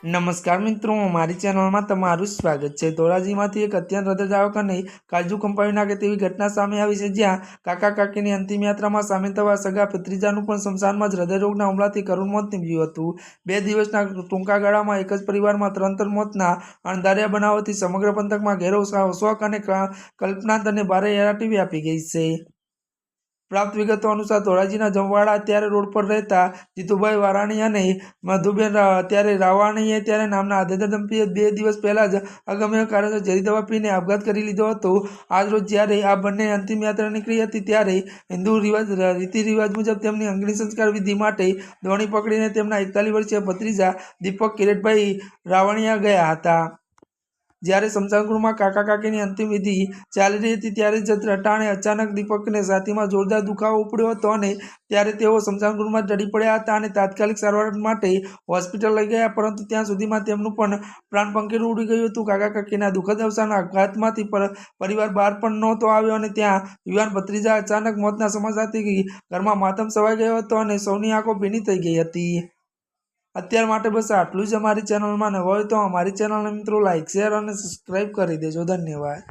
नमस्कार मित्रों, हमारी चैनल में तमारू स्वागत है। धोराजी में एक અત્યંત હૃદયદાયક અને કાળજું કંપાવી નાખે તેવી ઘટના સામે આવી છે, જ્યાં કાકા કાકીની અંતિમ યાત્રામાં સામેલ થવા સગા ભત્રીજાનું પણ શમશાનમાં જ હૃદયરોગના હુમલાથી કરુણ મોત નીપજ્યું હતું। 2 દિવસના ટૂંકા ગાળામાં એક જ પરિવારમાં 3 મોતના અણધાર્યા બનાવોથી સમગ્ર પંથકમાં ઘેરો શોક અને કલ્પનાંત અને ભારે હેરાટી વ્યાપી ગઈ છે। प्राप्त विगतों अनुसार धोराजीना जमवाड़ा त्यारे रोड पर रहता जीतुभाई वाराणी अने मधुबेन त्यारे रावाणीए त्यारे नामना आधेधर दंपतीए 2 दिवस पहला ज अगम्य कारणसर झेरी दवा पीने आपघात करी लीधो हतो। आज रोज ज्यारे आ बंने अंतिम यात्रा निकળી હતી ત્યારે हिंदू रीति रिवाज मुजब तेमनी अंगणी संस्कार विधि माटे दोणी पकड़ीने तेमना 41 वर्षीय भत्रीजा दीपक किरीटभाई रावणिया गया हता। જ્યારે શમશાનગૃહમાં કાકા કાકીની અંતિમ વિધિ ચાલી રહી હતી ત્યારે જ રટાણે અચાનક દીપકને છાતીમાં જોરદાર દુખાવો ઉપડ્યો હતો અને ત્યારે તેઓ શમશાનગૃહમાં ઢળી પડ્યા હતા અને તાત્કાલિક સારવાર માટે હોસ્પિટલ લઈ ગયા, પરંતુ ત્યાં સુધીમાં તેમનું પણ પ્રાણ પંખીડું ઉડી ગયું હતું। કાકા કાકીના દુઃખદ અવસાન આપઘાતમાંથી પરિવાર બહાર પણ નહોતો આવ્યો અને ત્યાં યુવાન ભત્રીજા અચાનક મોતના સમાચારથી ઘરમાં માતમ છવાઈ ગયો હતો અને સૌની આંખો ભીની થઈ ગઈ હતી। અત્યાર માટે બસ આટલું જ। અમારી ચેનલમાં નવા હોય તો અમારી ચેનલને મિત્રો લાઇક, શેર અને સબસ્ક્રાઇબ કરી દેજો। ધન્યવાદ।